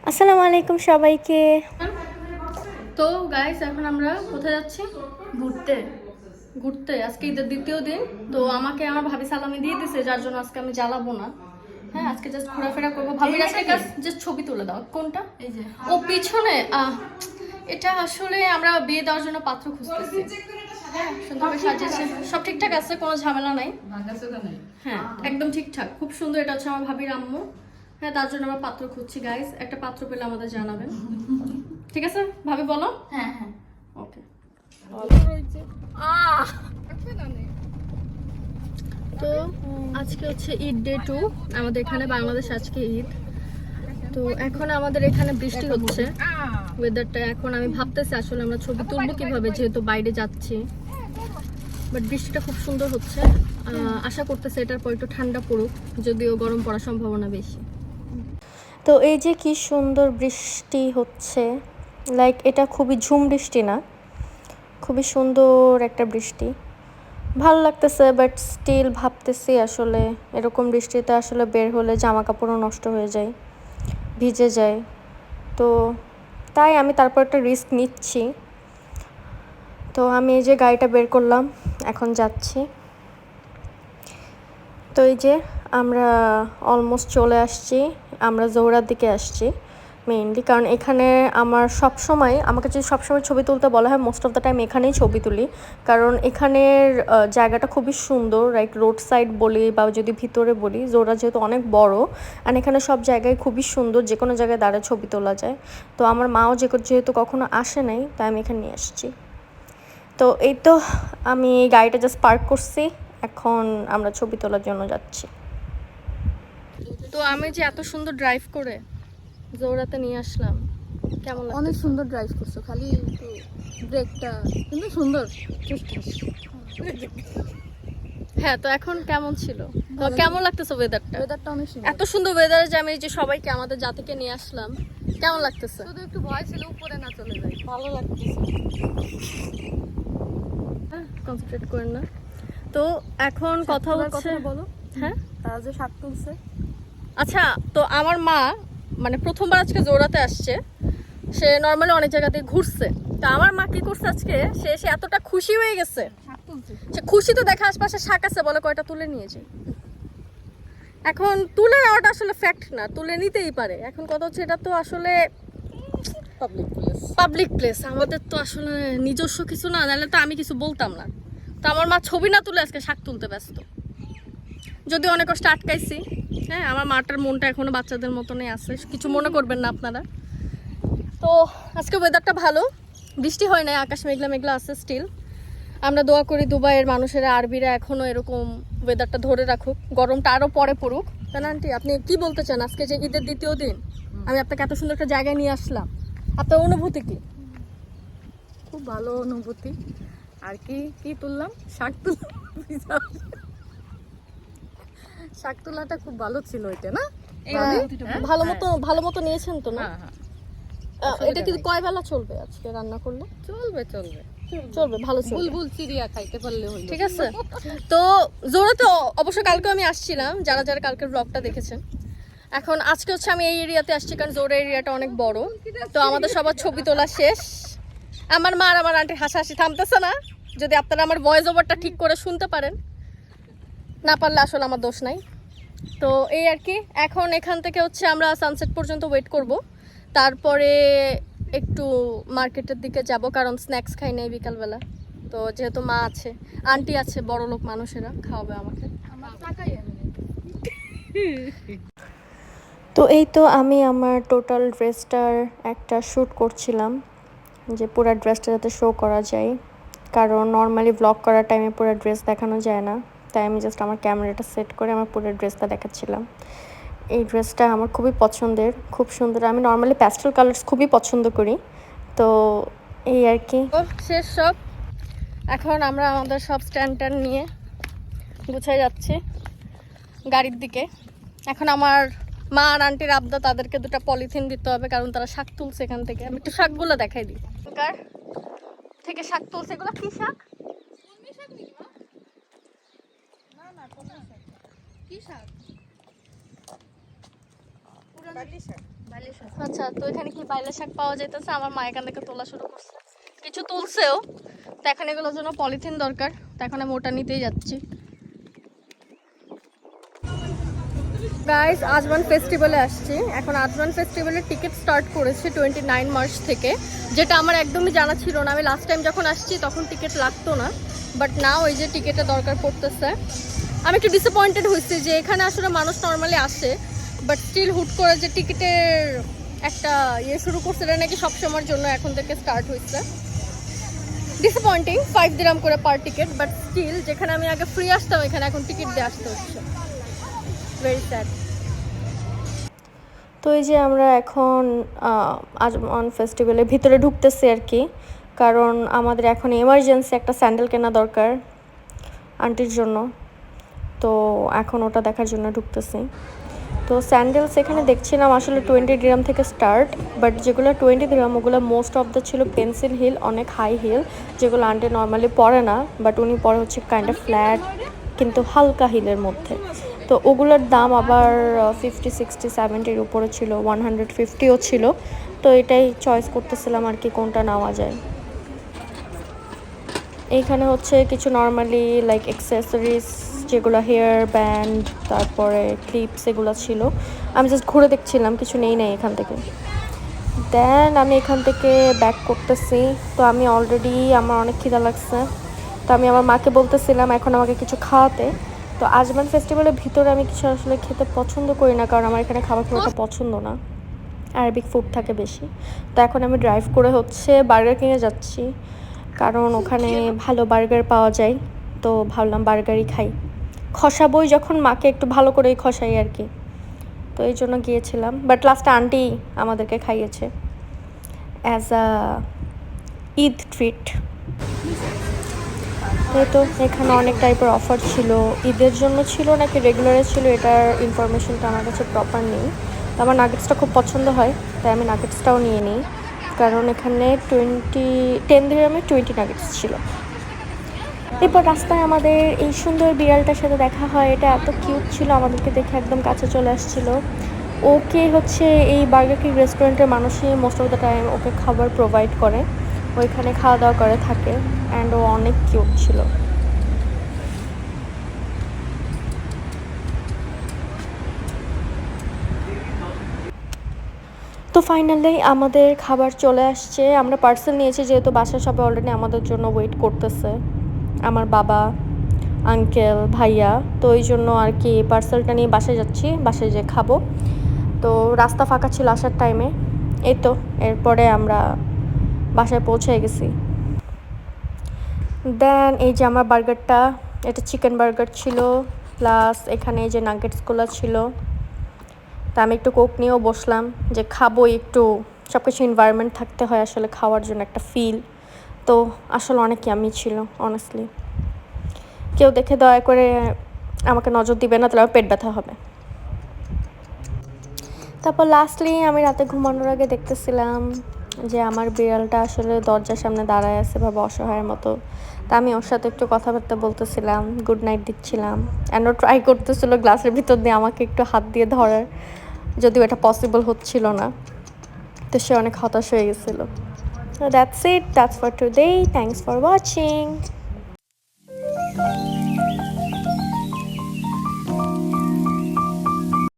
আসসালামু আলাইকুম সবাইকে। তো গাইস এখন আমরা কোথায় যাচ্ছি? ঘুরতে। ঘুরতে আজকে ঈদের দ্বিতীয় দিন। তো আমাকে আমার ভাবি সালামি দিয়ে দিছে, যার জন্য আজকে আমি জ্বালাবো না। হ্যাঁ, আজকে জাস্ট ঘোরাফেরা করবো। ভাবির আজকে কাজ জাস্ট ছবি তুলে দাও। কোনটা? এই যে ও পিছনে। এটা আসলে আমরা বিয়ে দেওয়ার জন্য পাত্র খুঁজতেছি। হ্যাঁ, সুন্দর করে সাজিয়েছে, সব ঠিকঠাক আছে, কোনো ঝামেলা নাই। হ্যাঁ, একদম ঠিকঠাক, খুব সুন্দর। এটা হচ্ছে আমার ভাবির আম্মু। হ্যাঁ, তার জন্য আমরা পাত্র খুঁজছি গাইস। একটা পাত্র পেলে আমাদের জানাবেন, ঠিক আছে? ভাবি বলো। হ্যাঁ হ্যাঁ ওকে। তো আজকে হচ্ছে ঈদ ডে 2 আমাদের এখানে বাংলাদেশ। আজকে ঈদ। তো এখন আমাদের এখানে বৃষ্টি হচ্ছে, ওয়েদারটা এখন আমি ভাবতেছি আসলে আমরা ছবি তুলবো কিভাবে, যেহেতু বাইরে যাচ্ছি। বাট বৃষ্টিটা খুব সুন্দর হচ্ছে। আশা করতেছি এটার পর একটু ঠান্ডা পড়ুক, যদিও গরম পড়ার সম্ভাবনা বেশি। তো এই যে কি সুন্দর বৃষ্টি হচ্ছে, লাইক এটা খুবই ঝুম বৃষ্টি না, খুবই সুন্দর একটা বৃষ্টি, ভালো লাগতেছে। বাট স্টিল ভাবতেছি আসলে এরকম বৃষ্টিতে আসলে বের হলে জামা কাপড়ও নষ্ট হয়ে যায়, ভিজে যায়। তো তাই আমি তারপর একটা রিস্ক নিচ্ছি। তো আমি এই যে গাড়িটা বের করলাম, এখন যাচ্ছি। তো এই যে আমরা অলমোস্ট চলে আসছি, আমরা জোহরার দিকে আসছি মেইনলি, কারণ এখানে আমার সবসময়, আমাকে যদি সবসময় ছবি তুলতে বলা হয়, মোস্ট অফ দ্য টাইম এখানেই ছবি তুলি। কারণ এখানের জায়গাটা খুবই সুন্দর, লাইক রোড সাইড বলি বা যদি ভিতরে বলি, জোহরা যেহেতু অনেক বড়, আর এখানে সব জায়গায় খুবই সুন্দর, যে কোনো জায়গায় দাঁড়িয়ে ছবি তোলা যায়। তো আমার মাও যেহেতু কখনো আসে নাই, তাই আমি এখানে নিয়ে আসছি। তো এই তো আমি গাড়িটা জাস্ট পার্ক করছি, এখন আমরা ছবি তোলার জন্য যাচ্ছি। তো আমি যে এত সুন্দর ড্রাইভ করে জোড়াতে নিয়ে আসলাম, কেমন লাগছে? অনেক সুন্দর ড্রাইভ করছো, খালি একটু ব্রেকটা কিন্তু সুন্দর। হ্যাঁ, তো এখন কেমন ছিল? তো কেমন লাগতেছে ওয়েদারটা? ওয়েদারটা অনেক সুন্দর। এত সুন্দর ওয়েদারে যে আমি যে সবাইকে, আমাদের জাতিকে নিয়ে আসলাম, কেমন লাগতেছে? শুধু একটু ভয় ছিল উপরে না চলে যায়। ভালো লাগতেছে। কনসেন্ট্রেট করেন না। তো এখন কথা হচ্ছে, বলো। হ্যাঁ তারা যে শাক তুলছে। আচ্ছা, তো আমার মা মানে প্রথমবার আজকে জোড়াতে আসছে। সে নর্মালি অনেক জায়গাতে ঘুরছে। তো আমার মা কি করছে আজকে, সে এসে এতটা খুশি হয়ে গেছে। শাক তুলছে। সে খুশি তো দেখে আশপাশে শাক আছে, বলে কয়টা তুলে নিয়েছে। এখন তুলে নেওয়াটা আসলে ফ্যাক্ট না, তুলে নিতেই পারে। এখন কথা হচ্ছে এটা তো আসলে পাবলিক প্লেস, আমাদের তো আসলে নিজস্ব কিছু না, নাহলে তো আমি কিছু বলতাম না। তো আমার মা ছবি না তুলে আজকে শাক তুলতে ব্যস্ত, যদি অনেক কষ্ট আটকাইছি। হ্যাঁ, আমার মাটার মনটা এখনো বাচ্চাদের মতনই আছে, কিছু মনে করবেন না আপনারা। তো আজকে ওয়েদারটা ভালো, বৃষ্টি হয় না, আকাশ মেঘলা মেঘলা আছে স্টিল। আমরা দোয়া করি দুবাইয়ের মানুষেরা, আরবিরা এখনো এরকম ওয়েদারটা ধরে রাখুক, গরমটা আরো পরে পড়ুক। তাই না আন্টি? আপনি কি বলতে চান? আজকে যে ঈদের দ্বিতীয় দিন, আমি আপনাকে এত সুন্দর একটা জায়গায় নিয়ে আসলাম, আপনার অনুভূতি কি? খুব ভালো অনুভূতি। আর কি কি তুললাম? শাক তুললাম। শাক তোলাটা খুব ভালো ছিল এটা, না? ভালো মতো নিয়েছেন তো না? হ্যাঁ। এটা কি কয় বেলা চলবে আজকে রান্না করলে? চলবে। চলবে, ভালো চলবে। বুলবুল চিড়িয়া খাইতে পারলে হইলো। ঠিক আছে। তো জোড়াতে অবশ্য কালকে আমি আসছিলাম, যারা যারা কালকের ব্লগটা দেখেছেন। এখন আজকে হচ্ছে আমি এই এরিয়াতে আসছি, কারণ জোড়া এরিয়াটা অনেক বড়। তো আমাদের সবার ছবি তোলা শেষ। আমার মা আর আমার আন্টির হাসাহাসি থামতেছে না। যদি আপনারা আমার ভয়েস ওভারটা ঠিক করে শুনতে পারেন, না পারলে আসলে আমার দোষ নাই। তো এই আর কি, এখন এখান থেকে হচ্ছে আমরা সানসেট পর্যন্ত ওয়েট করব, তারপরে একটু মার্কেটের দিকে যাব, কারণ স্ন্যাক্স খাই নাই বিকালবেলা। তো যেহেতু মা আছে, আন্টি আছে, বড় লোক মানুষেরা খাওয়াবে আমাকে। তো এই তো আমি আমার টোটাল ড্রেসটার একটা শ্যুট করছিলাম, যে পুরো ড্রেসটা যাতে শো করা যায়, কারণ নর্মালি ব্লগ করার টাইমে পুরো ড্রেস দেখানো যায় না। তাই আমি জাস্ট আমার ক্যামেরাটা সেট করে আমার পুরো ড্রেসটা দেখাচ্ছিলাম। এই ড্রেসটা আমার খুবই পছন্দের, খুব সুন্দর। আমি নর্মালি প্যাস্টেল কালার্স খুবই পছন্দ করি। তো এই আর কি, শেষ সব। এখন আমরা আমাদের সব স্ট্যান্ড নিয়ে গুছাই যাচ্ছি গাড়ির দিকে। এখন আমার মা আর আন্টির আবদা, তাদেরকে দুটো পলিথিন দিতে হবে, কারণ তারা শাক তুলছে এখান থেকে। আমি একটু শাকগুলো দেখাই দিই। কার থেকে শাক তুলছে? এগুলো কি শাক? কি শাক? আচ্ছা, তো এখানে কি বাইলা শাক পাওয়া যাইতেছে? আমার মা এখান থেকে তোলা শুরু করছে, কিছু তুলছেও। তো এখন এগুলোর জন্য পলিথিন দরকার, তো এখন আমি ওটা নিতেই যাচ্ছি। গাইস, আজমান ফেস্টিভ্যালে আসছি। এখন আজমান ফেস্টিভ্যালের টিকিট স্টার্ট করেছে 29 মার্চ থেকে, যেটা আমার একদমই জানা ছিল না। আমি লাস্ট টাইম যখন আসছি তখন টিকিট লাগতো না, বাট না, ওই যে টিকিটের দরকার পড়তেছে। আমি একটু ডিসঅ্যাপয়েন্টেড হয়েছি যে এখানে আসলে মানুষ নর্মালি আসে, বাট স্টিল হুট করে যে টিকিটের একটা শুরু করছে, এটা নাকি সবসময়ের জন্য এখন থেকে স্টার্ট হয়েছে। ডিসঅ্যাপয়েন্টিং, 5 দিরাম করে পার টিকিট, বাট স্টিল যেখানে আমি আগে ফ্রি আসতাম এখানে এখন টিকিট দিয়ে আসতে হচ্ছে। Very sad. তো এই যে আমরা এখন আজমান ফেস্টিভ্যালের ভিতরে ঢুকতেছি আর কি, কারণ আমাদের এখন এমার্জেন্সি একটা স্যান্ডেল কেনা দরকার আন্টির জন্য। তো এখন ওটা দেখার জন্য ঢুকতেছি। তো স্যান্ডেলস এখানে দেখছিলাম আসলে 20 দিরহাম থেকে স্টার্ট, বাট যেগুলো 20 দিরহাম ওগুলো মোস্ট অফ দ্য ছিল পেন্সিল হিল, অনেক হাই হিল, যেগুলো আন্টি নর্মালি পরে না, বাট উনি পরে হচ্ছে কাইন্ড অফ ফ্ল্যাট কিন্তু হালকা হিলের মধ্যে। তো ওগুলোর দাম আবার 50, 60, 70-র উপরে ছিল, 150ও ছিল। তো এটাই চয়েস করতেছিলাম আর কি কোনটা নেওয়া যায়। এইখানে হচ্ছে কিছু নর্মালি লাইক অ্যাক্সেসরিজ, যেগুলো হেয়ার ব্যান্ড, তারপরে ক্লিপস, এগুলো ছিল। আমি জাস্ট ঘুরে দেখছিলাম, কিছু নেই এখান থেকে। দেন আমি এখান থেকে ব্যাক করতেছি। তো আমি অলরেডি, আমার অনেক খিদা লাগছে, তো আমি আমার মাকে বলতেছিলাম এখন আমাকে কিছু খাওয়াতে। তো আজমান ফেস্টিভ্যালের ভিতরে আমি কিছু আসলে খেতে পছন্দ করি না, কারণ আমার এখানে খাবার খুব একটা পছন্দ না, আরবিক ফুড থাকে বেশি। তো এখন আমি ড্রাইভ করে হচ্ছে বার্গার কিনে যাচ্ছি, কারণ ওখানে ভালো বার্গার পাওয়া যায়। তো ভাবলাম বার্গারই খাই, খসাবই যখন মাকে একটু ভালো করেই খসাই আর কি। তো এই জন্য গিয়েছিলাম, বাট লাস্টে আন্টি আমাদেরকে খাইয়েছে অ্যাজ আ ঈদ ট্রিট। তো এখানে অনেক টাইপের অফার ছিল, ঈদের জন্য ছিল নাকি রেগুলারে ছিল এটার ইনফরমেশনটা আমার কাছে প্রপার নেই। তো আমার নাগেটসটা খুব পছন্দ হয়, তাই আমি নাগেটসটাও নিয়ে নিই, কারণ এখানে 10 দিরহামে 20 নাগেটস ছিল। এরপর রাস্তায় আমাদের এই সুন্দর বিড়ালটার সাথে দেখা হয়, এটা এত কিউট ছিল, আমাদেরকে দেখে একদম কাছে চলে আসছিল। ওকে হচ্ছে এই বার্গার কিং রেস্টুরেন্টের মানুষই most of the time okay খাবার প্রোভাইড করে, ওইখানে খাওয়া দাওয়া করে থাকে, অ্যান্ড ও অনেক কিউট ছিল। তো ফাইনালি আমাদের খাবার চলে আসছে, আমরা পার্সেল নিয়েছি যেহেতু বাসার সবাই অলরেডি আমাদের জন্য ওয়েট করতেছে, আমার বাবা, আঙ্কেল, ভাইয়া। তো এই জন্য আর কি পার্সেলটা নিয়ে বাসায় যাচ্ছি, বাসায় যেয়ে খাবো। তো রাস্তা ফাঁকা ছিল আসার টাইমে, এই তো এরপরে আমরা বাসায় পৌঁছে গেছি। দেন এই যে আমার বার্গারটা, এটা চিকেন বার্গার ছিল, প্লাস এখানে এই যে নাগেটসগুলো ছিল। তা আমি একটু কোক নিয়েও বসলাম যে খাবো, একটু সব কিছু এনভায়রনমেন্ট থাকতে হয় আসলে খাওয়ার জন্য, একটা ফিল। তো আসলে অনেক ইয়ামি ছিল অনেস্টলি। কেউ দেখে দয়া করে আমাকে নজর দিবে না, তাহলে আমার পেট ব্যথা হবে। তারপর লাস্টলি আমি রাতে ঘুমানোর আগে দেখতেছিলাম যে আমার বিড়ালটা আসলে দরজার সামনে দাঁড়ায় আছে ভাবে অসহায়ের মতো। তা আমি ওর সাথে একটু কথাবার্তা বলতেছিলাম, গুড নাইট দিচ্ছিলাম, অ্যান্ড ও ট্রাই করতেছিল গ্লাসের ভিতর দিয়ে আমাকে একটু হাত দিয়ে ধরার, যদিও এটা পসিবল হচ্ছিল না। তো সে অনেক হতাশ হয়ে গেছিলো। So that's it, that's for today, thanks for watching.